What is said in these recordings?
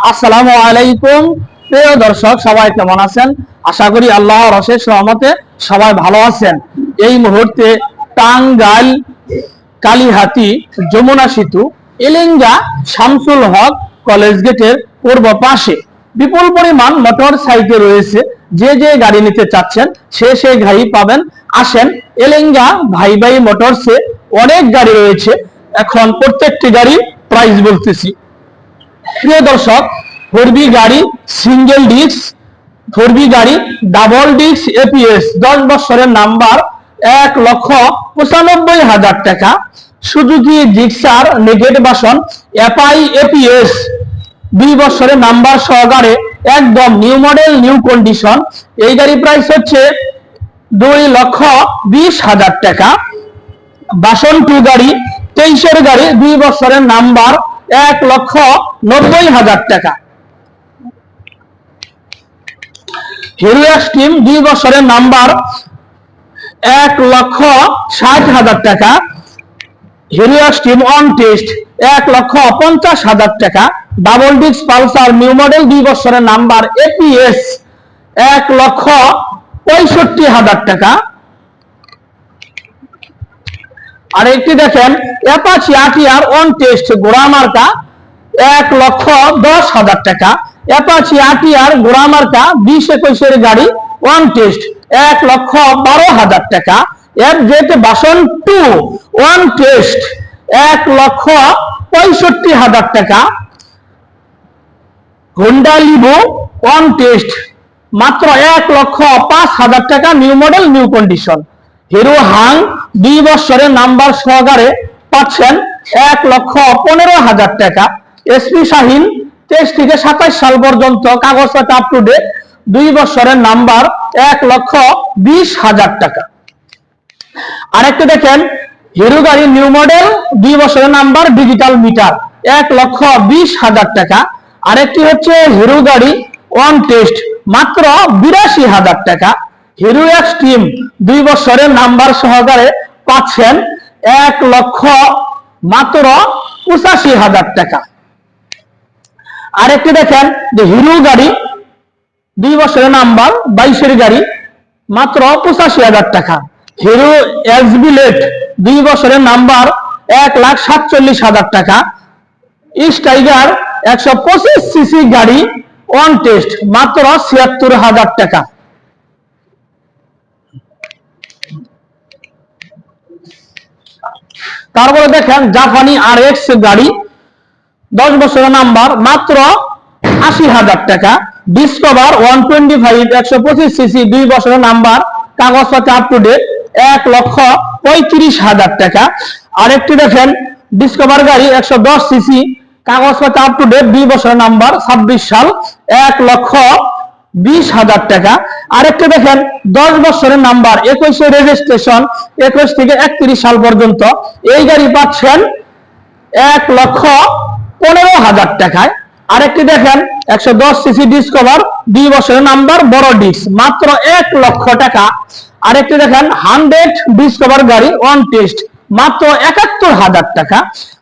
আসসালামু আলাইকুম। প্রিয় দর্শক, সবাই কেমন আছেন? আশা করি আল্লাহর অশেষ রহমতে সবাই ভালো আছেন। এই মুহূর্তে টাঙ্গাইল কালীহাতি যমুনা সেতু এলেঙ্গা শামসুল হক কলেজ গেটের পূর্ব পাশে বিপুল পরিমাণ মোটর সাইকেল রয়েছে। যে যে গাড়ি নিতে চাচ্ছেন সে গাড়ি পাবেন। আসেন, এলেঙ্গা ভাই ভাই মোটরসে অনেক গাড়ি রয়েছে। এখন প্রত্যেকটি গাড়ি প্রাইস বলতেছি। প্রিয় দর্শক, 4B গাড়ি সিঙ্গেল ডিস্ক, 4B গাড়ি ডাবল ডিস্ক এপিএস 10 বছরের নাম্বার 1,95,000 টাকা। সুজুকি জিক্সার নেগেট বাসন এফআই এপিএস 2 বছরের নাম্বার সহকারে একদম নিউ মডেল নিউ কন্ডিশন। এই গাড়ি প্রাইস হচ্ছে 2,20,000 টাকা। বাসন 2 গাড়ি 23-এর গাড়ি 2 বছরের নাম্বার 1,90,000 টাকা। হিরো এক্সট্রিম 2 বছরের নাম্বার 1,60,000 টাকা। হিরো এক্সট্রিম অন টেস্ট 1,50,000 টাকা। Double disc Pulsar new model 2 বছরের নাম্বার এপিএস 1,65,000 টাকা। আর একটি দেখেন অ্যাপাচি আরটিআর অন টেস্ট গোড়া মার্কা 1,10,000 টাকা। অ্যাপাচি আরটিআর গোড়া মার্কা 20-21-এর গাড়ি অন টেস্ট 1,12,000 টাকা। এফজেড বাসন 2 অন টেস্ট 1,65,000 টাকা। হোন্ডা লিভো অন টেস্ট মাত্র 1,05,000 টাকা, new model new condition. Hero Hang 2 বছরের নাম্বার সহকারে পাচ্ছেন 1,15,000 টাকা। এসপি শাহিন 23 থেকে 27 সাল পর্যন্ত কাগজপত্র আপ টু ডেট 2 বছরের নাম্বার 1,20,000 টাকা। আরেকটা দেখেন হিরো গাড়ি নিউ মডেল 2 বছরের নাম্বার ডিজিটাল মিটার 1,20,000 টাকা। আরেকটি হচ্ছে হিরো গাড়ি অন টেস্ট মাত্র 82,000 টাকা। হিরো এক্সট্রিম 2 বছরের নাম্বার সহকারে পাচ্ছেন 1,85,000 টাকা। আরেকটি দেখেন যে হিরো গাড়ি 2 বছরের নাম্বার 22-এর গাড়ি মাত্র 85,000 টাকা। হিরো এক্সবিলেট 2 বছরের নাম্বার 1,47,000 টাকা। স্টাইগার 125 সিসি গাড়ি অন টেস্ট মাত্র 76,000 টাকা। তারপরে দেখেন জাপানি আরএক্স গাড়ি 10 বছরের নাম্বার মাত্র 80,000 টাকা। ডিসকভার 125 125 সিসি 2 বছরের নাম্বার কাগজপত্র আপ টু ডেট 1,35,000 টাকা। আরেকটি দেখেন ডিসকভার গাড়ি 110 সিসি কাগজপত্র আপ টু ডেট 2 বছরের নাম্বার 26 সাল 1,20,000 টাকা। আরেকটি দেখেন 10 বছরের নাম্বার 21 রেজিস্ট্রেশন 21 থেকে 31 সাল পর্যন্ত। এই গাড়ি পাচ্ছেন 1,15,000 টাকায়। আরেকটি দেখেন 110 সিসি ডিসকভার 2 বছরের নাম্বার বড় ডিস্ক মাত্র 1 লক্ষ টাকা। আরেকটি দেখেন 100 ডিসকভার গাড়ি অন টেস্ট মাত্র 71,000 টাকা।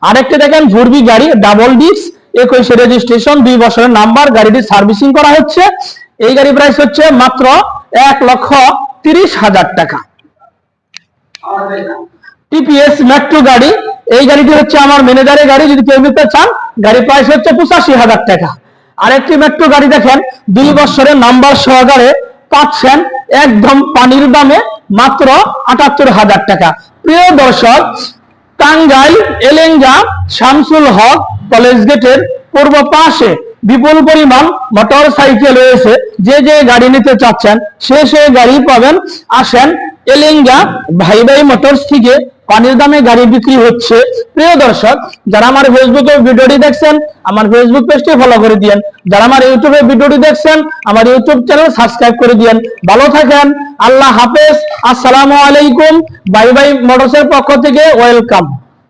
আরেকটি দেখেন 4B গাড়ি ডাবল ডিস্ক 21 রেজিস্ট্রেশন 2 বছরের নাম্বার, গাড়িটি সার্ভিসিং করা হচ্ছে। এই গাড়ি প্রাইস হচ্ছে মাত্র 1,30,000 টাকা। টিপিএস মেট্রো গাড়ি, এই গাড়িটি হচ্ছে আমার ম্যানেজারের গাড়ি, যদি কেউ নিতে চান গাড়ি প্রাইস হচ্ছে 85,000 টাকা। আরেকটি মেট্রো গাড়ি দেখেন 2 বছরের নাম্বার সহকারে পাচ্ছেন একদম পানির দামে মাত্র 78,000 টাকা। প্রিয় দর্শক, টাঙ্গাইল এলেঙ্গা শামসুল হক কলেজ গেটের পূর্ব পাশে বিপুল পরিমাণ মোটর সাইকেল রয়েছে। যে যে গাড়ি নিতে চাচ্ছেন সে গাড়ি পাবেন। আসেন, এলেঙ্গা ভাই ভাই মোটরস থেকে পানির দামে গাড়ি বিক্রি হচ্ছে। প্রিয় দর্শক, যারা আমার ফেসবুকে ভিডিওটি দেখছেন আমার ফেসবুক পেজটি ফলো করে দিয়েন। যারা আমার ইউটিউবে ভিডিওটি দেখছেন আমার ইউটিউব চ্যানেল সাবস্ক্রাইব করে দিয়েন। ভালো থাকেন, আল্লাহ হাফেজ, আসসালামু আলাইকুম। ভাই ভাই মোটরসের পক্ষ থেকে ওয়েলকাম।